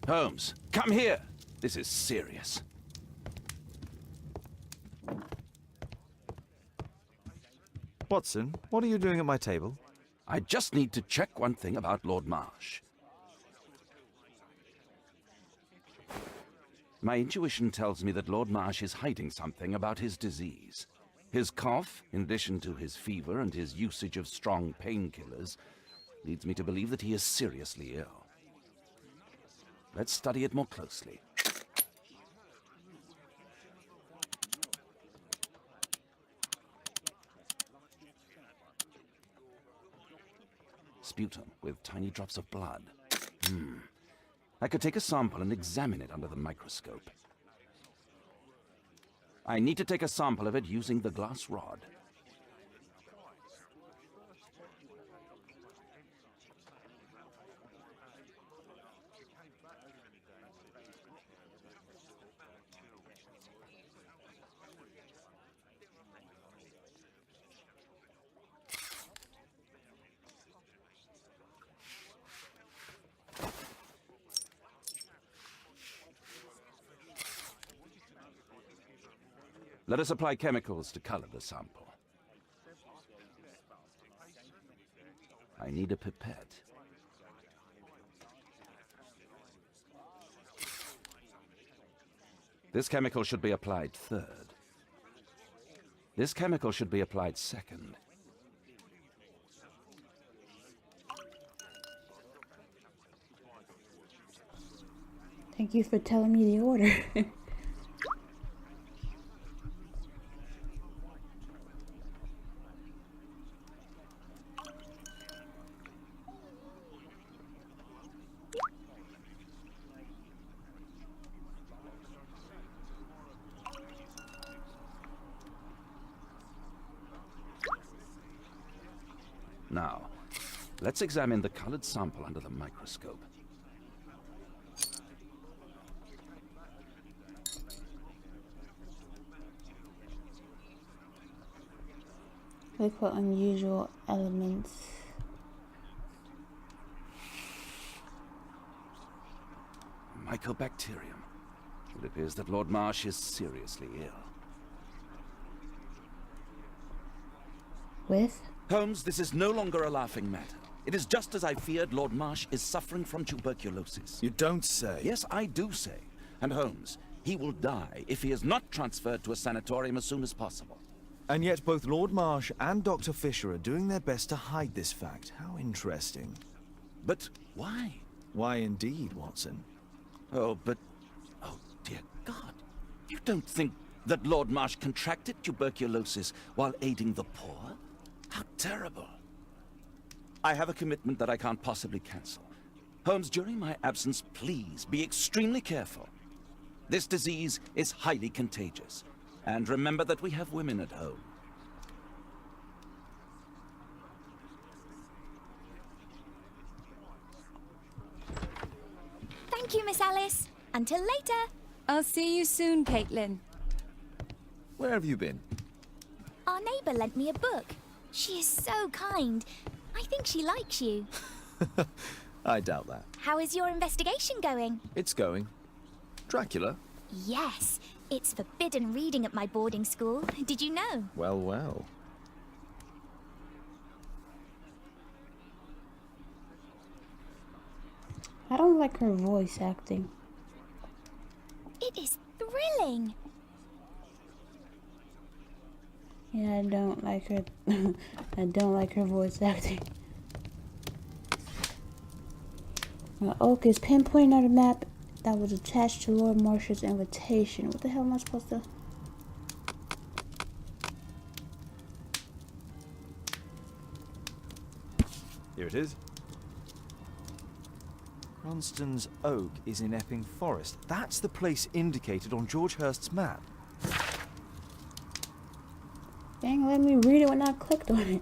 Holmes, come here! This is serious. Watson, what are you doing at my table? I just need to check one thing about Lord Marsh. My intuition tells me that Lord Marsh is hiding something about his disease. His cough, in addition to his fever and his usage of strong painkillers, leads me to believe that he is seriously ill. Let's study it more closely. Sputum with tiny drops of blood. I could take a sample and examine it under the microscope. I need to take a sample of it using the glass rod. Let us apply chemicals to color the sample. I need a pipette. This chemical should be applied third. This chemical should be applied second. Thank you for telling me the order. Now, let's examine the colored sample under the microscope. Look for unusual elements. Mycobacterium. It appears that Lord Marsh is seriously ill. With? Holmes, this is no longer a laughing matter. It is just as I feared. Lord Marsh is suffering from tuberculosis. You don't say. Yes, I do say. And Holmes, he will die if he is not transferred to a sanatorium as soon as possible. And yet both Lord Marsh and Dr. Fisher are doing their best to hide this fact. How interesting. But why? Why indeed, Watson? Oh, dear God. You don't think that Lord Marsh contracted tuberculosis while aiding the poor? How terrible. I have a commitment that I can't possibly cancel. Holmes, during my absence, please be extremely careful. This disease is highly contagious. And remember that we have women at home. Thank you, Miss Alice. Until later. I'll see you soon, Caitlin. Where have you been? Our neighbour lent me a book. She is so kind. I think she likes you. I doubt that. How is your investigation going? It's going. Dracula? Yes, it's forbidden reading at my boarding school. Did you know? Well, well. I don't like her voice acting. It is thrilling. Yeah, I don't like her. I don't like her voice acting. Oak is pinpointing on the map that was attached to Lord Marsh's invitation. What the hell am I supposed to... Here it is. Cranston's Oak is in Epping Forest. That's the place indicated on George Hurst's map. Dang, let me read it when I clicked on it.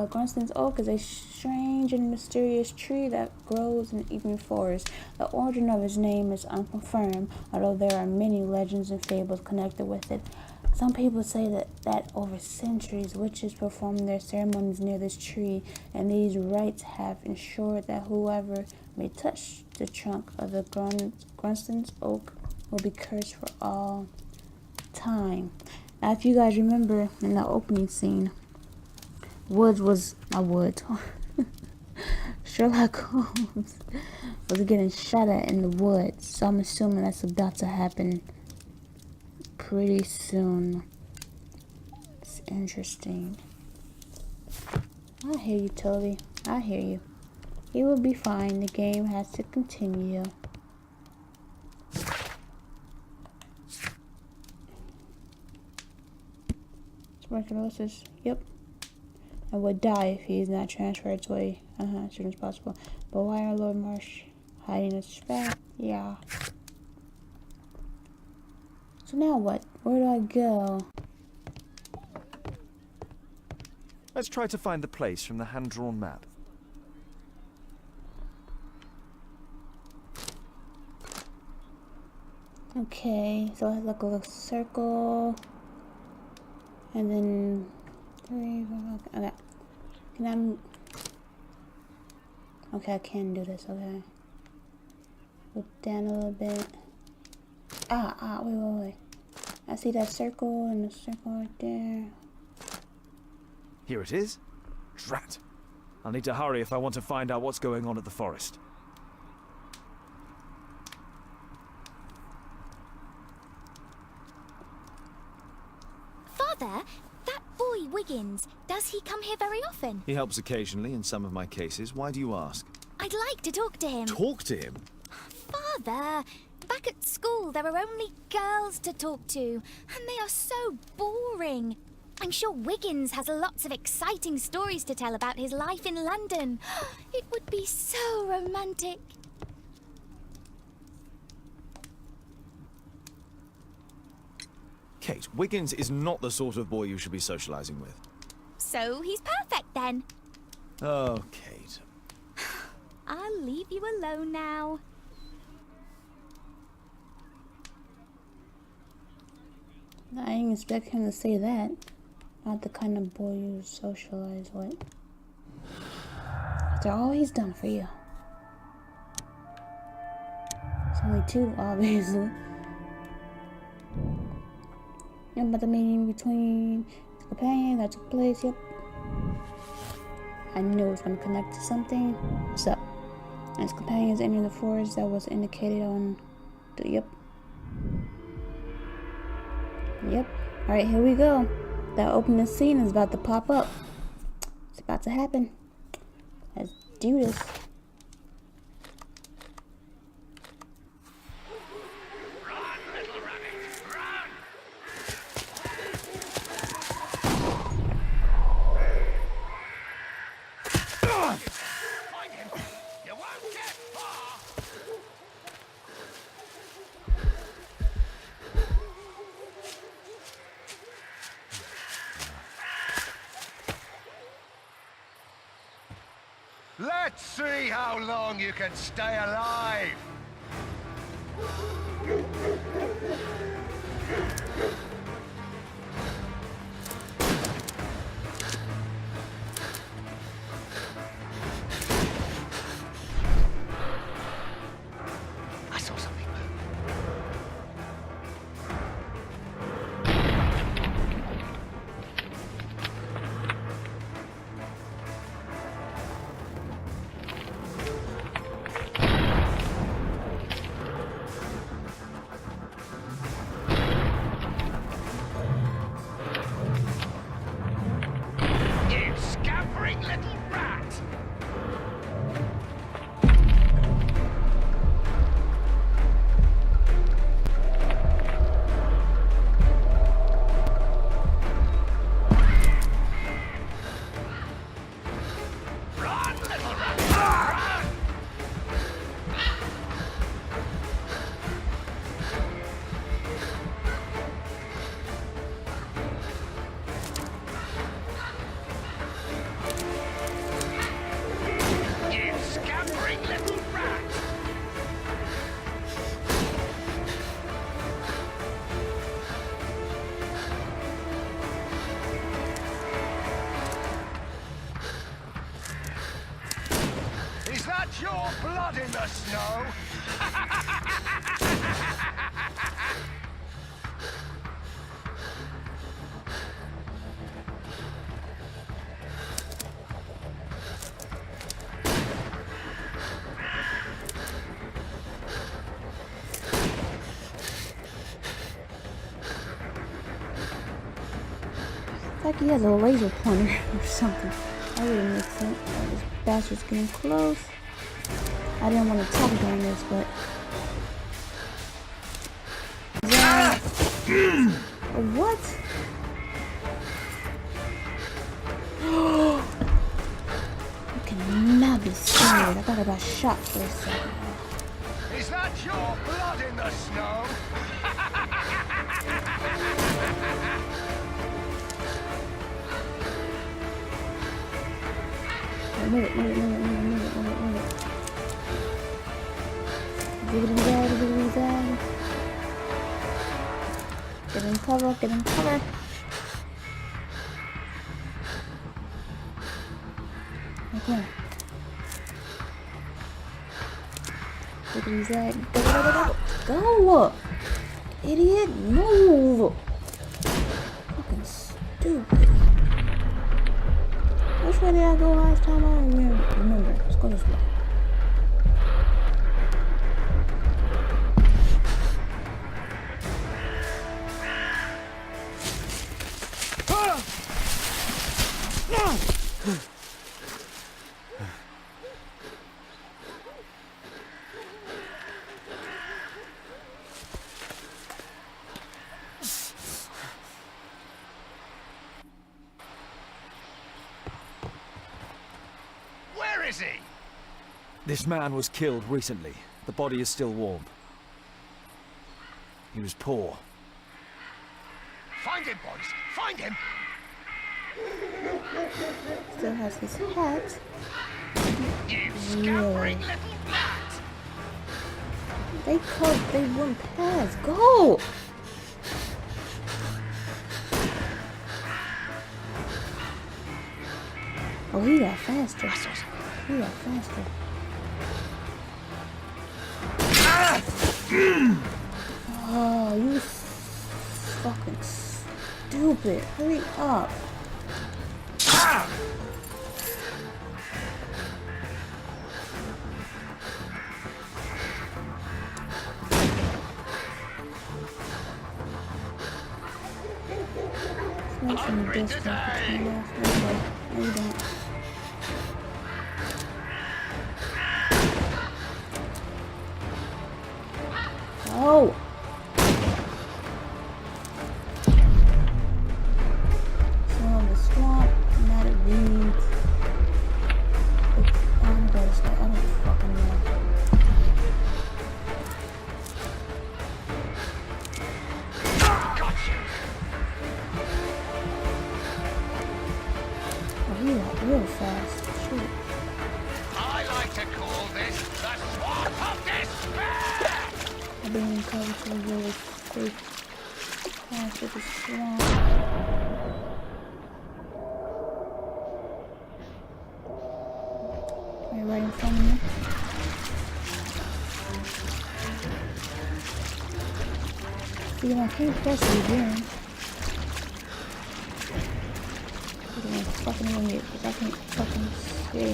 Cranston's Oak is a strange and mysterious tree that grows in Epping Forest. The origin of its name is unconfirmed, although there are many legends and fables connected with it. Some people say that over centuries, witches performed their ceremonies near this tree, and these rites have ensured that whoever may touch the trunk of the Grunston's oak will be cursed for all time. Now, if you guys remember in the opening scene, Sherlock Holmes was getting shot at in the woods, so I'm assuming that's about to happen pretty soon. It's interesting. I hear you, Toby. I hear you. He will be fine. The game has to continue. Tuberculosis. Yep. And would die if he is not transferred to a as soon as possible. But why are Lord Marsh hiding his back? Yeah. So now what? Where do I go? Let's try to find the place from the hand-drawn map. Okay, so I have like a little circle. And then 3, 4, okay. Okay, I can do this, okay. Look down a little bit. Wait. I see that circle and the circle right there. Here it is. Drat. I'll need to hurry if I want to find out what's going on at the forest. Father, that boy Wiggins, does he come here very often? He helps occasionally in some of my cases. Why do you ask? I'd like to talk to him. Talk to him? Father, back at school there are only girls to talk to, and they are so boring. I'm sure Wiggins has lots of exciting stories to tell about his life in London. It would be so romantic. Kate, Wiggins is not the sort of boy you should be socializing with. So he's perfect then. Oh, Kate. I'll leave you alone now. I didn't expect him to say that. Not the kind of boy you socialize with. After all he's done for you. It's only 2, obviously. Yeah, but the meeting between the companion that took place, yep. I knew it was going to connect to something. What's up? And his companions entered the forest that was indicated on the, yep. Alright, here we go. That opening scene is about to pop up. It's about to happen. Let's do this. Let's see how long you can stay alive! I saw something move. your blood in the snow? It's like he has a laser pointer or something. That wouldn't make sense. Oh, this bastard's getting close. I didn't want to talk during this, but... Yeah. What? You cannot be serious. I thought I got shot for a second. Is that your blood in the snow? Move it. Diggity-daggy. Get in cover. Okay. Diggity-zag. Go! Idiot, move! Fucking stupid. Which way did I go last time? I don't remember. Let's go this way. Where is he? This man was killed recently. The body is still warm. He was poor. Find him, boys! Find him! Still has his hat. You scampering little brat! They went past. Go! Oh, he got faster. Oh, you fucking stupid. Hurry up. Make some distance between us. No, you don't. Oh! Swamp the swamp, not a weed. I'm gonna start. I don't fucking know. Oh, he got real fast. Shoot. I like to call this the Swamp of Despair! I've been in cover to really safe pass with the swamp. Right in front of me. See, I can't press it again. You're gonna fucking wing it, because I can't fucking see.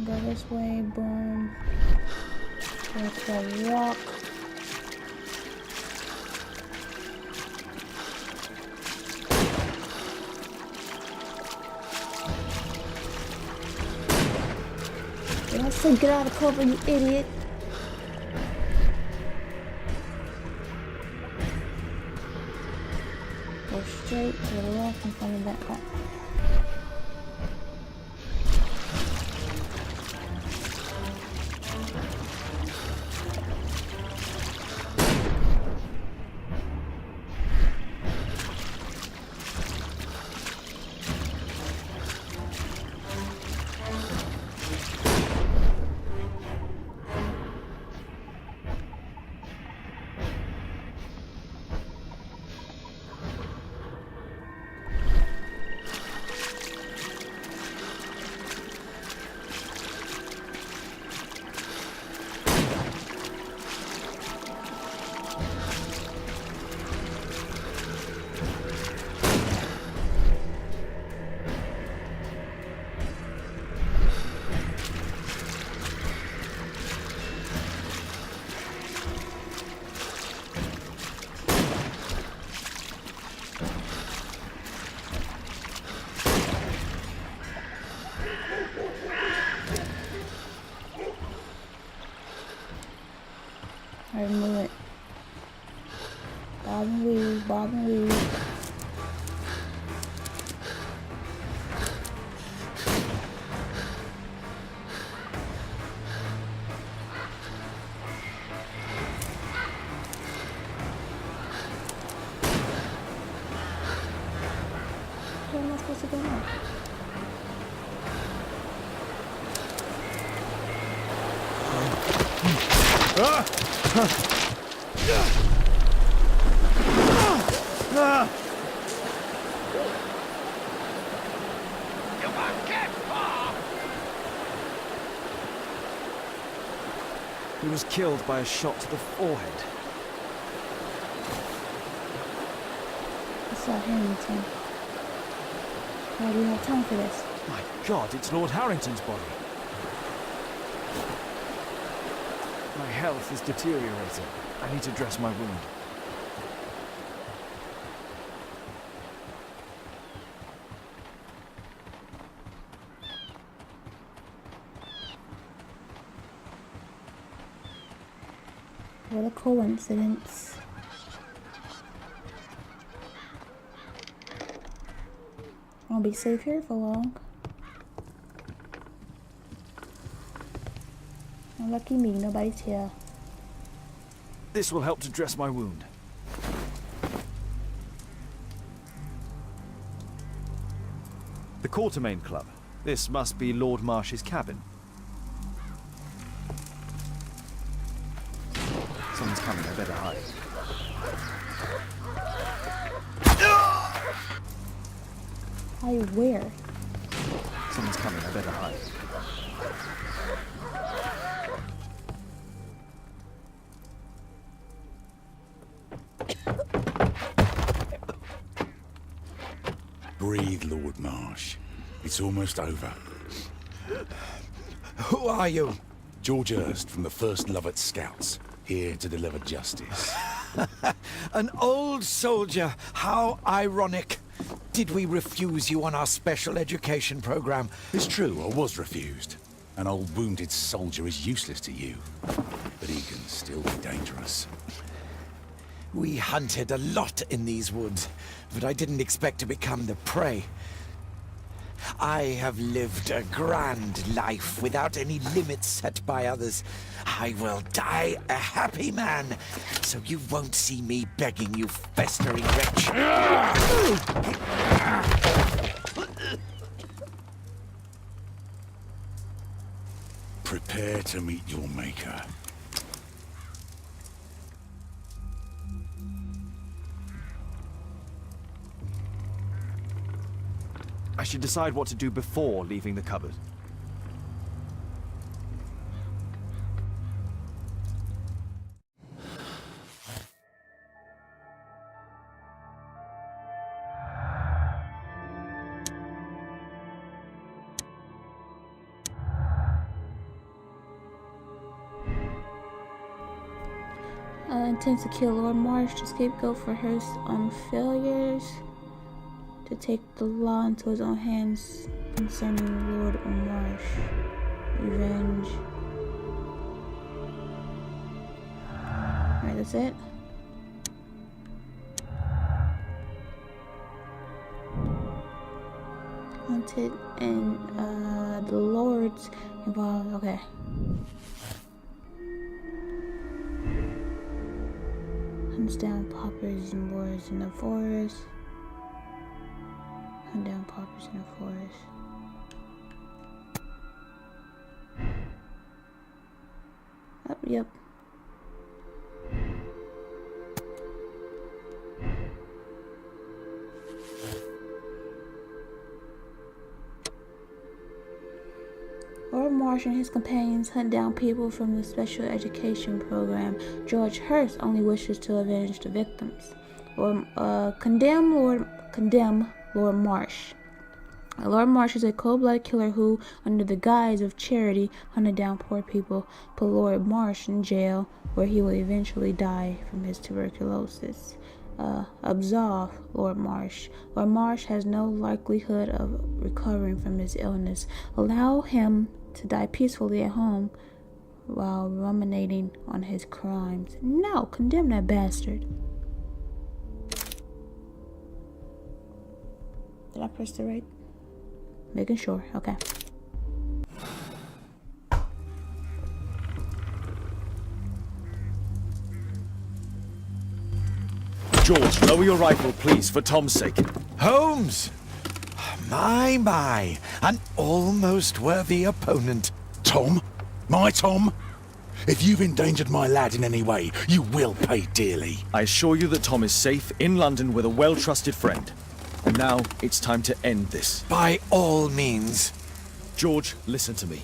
Go this way, boom. That's the rock. Did I say get out of cover, you idiot? Go straight to the left and find that back. I knew it. Bob and weave, bob and weave. Where am I supposed to go now? You won't get far! He was killed by a shot to the forehead. I saw Harrington. Why do you have time for this? My God, it's Lord Harrington's body. My health is deteriorating. I need to dress my wound. What a coincidence. Won't be safe here for long. Lucky me, nobody's here. This will help to dress my wound. The Quartermain Club. This must be Lord Marsh's cabin. Someone's coming, I better hide. Hide where? Someone's coming, I better hide. Breathe, Lord Marsh. It's almost over. Who are you? George Hurst from the 1st Lovett Scouts, here to deliver justice. An old soldier. How ironic. Did we refuse you on our special education program? It's true, I was refused. An old wounded soldier is useless to you, but he can still be dangerous. We hunted a lot in these woods, but I didn't expect to become the prey. I have lived a grand life without any limits set by others. I will die a happy man, so you won't see me begging you festering wretch. Prepare to meet your maker. I should decide what to do before leaving the cupboard. Intends to kill Lord Marsh to scapegoat for Hurst's failures. To take the law into his own hands concerning Lord Marsh. Revenge. Alright, that's it. Hunted and the Lords involved. Okay. Hunts down poppers and boars in the forest. Hunt down poppers in the forest. Oh, yep. Lord Marsh and his companions hunt down people from the special education program. George Hurst only wishes to avenge the victims. Condemn Lord Marsh. Lord Marsh is a cold-blooded killer who, under the guise of charity, hunted down poor people, put Lord Marsh in jail, where he will eventually die from his tuberculosis. Absolve Lord Marsh. Lord Marsh has no likelihood of recovering from his illness. Allow him to die peacefully at home while ruminating on his crimes. No, condemn that bastard. Did I press the right? Making sure. Okay. George, lower your rifle, please, for Tom's sake. Holmes! My, an almost worthy opponent. Tom? My Tom? If you've endangered my lad in any way, you will pay dearly. I assure you that Tom is safe in London with a well-trusted friend. And now, it's time to end this. By all means. George, listen to me.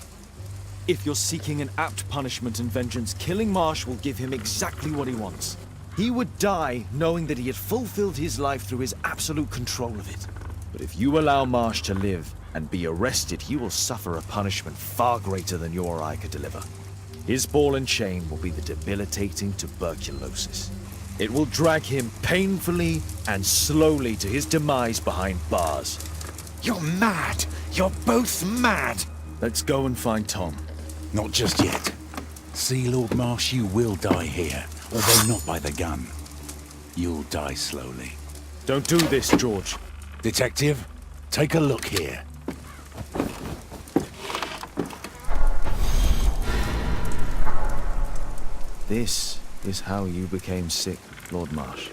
If you're seeking an apt punishment and vengeance, killing Marsh will give him exactly what he wants. He would die knowing that he had fulfilled his life through his absolute control of it. But if you allow Marsh to live and be arrested, he will suffer a punishment far greater than you or I could deliver. His ball and chain will be the debilitating tuberculosis. It will drag him painfully and slowly to his demise behind bars. You're mad! You're both mad! Let's go and find Tom. Not just yet. See, Lord Marsh, you will die here, although not by the gun. You'll die slowly. Don't do this, George. Detective, take a look here. This is how you became sick, Lord Marsh.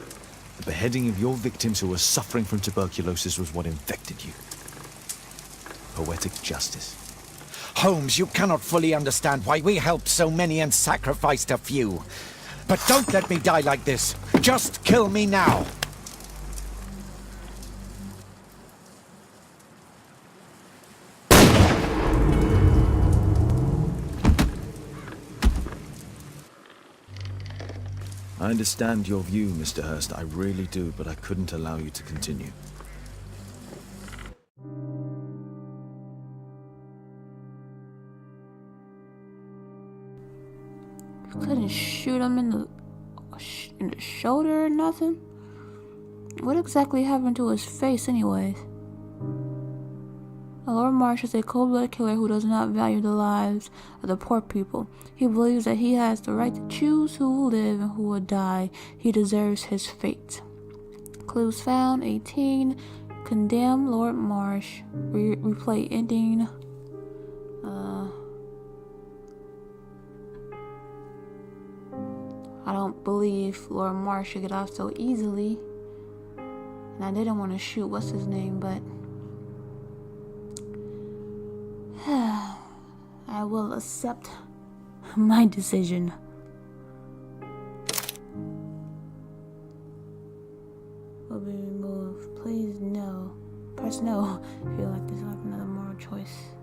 The beheading of your victims who were suffering from tuberculosis was what infected you. Poetic justice. Holmes, you cannot fully understand why we helped so many and sacrificed a few. But don't let me die like this. Just kill me now. I understand your view, Mr. Hurst. I really do, but I couldn't allow you to continue. You couldn't shoot him in the shoulder or nothing? What exactly happened to his face anyways? Lord Marsh is a cold-blooded killer who does not value the lives of the poor people. He believes that he has the right to choose who will live and who will die. He deserves his fate. Clues found. 18. Condemn Lord Marsh. Replay ending. I don't believe Lord Marsh should get off so easily. And I didn't want to shoot what's his name, but I will accept my decision. Will be removed. Please no. Press no if you like this. Have another moral choice.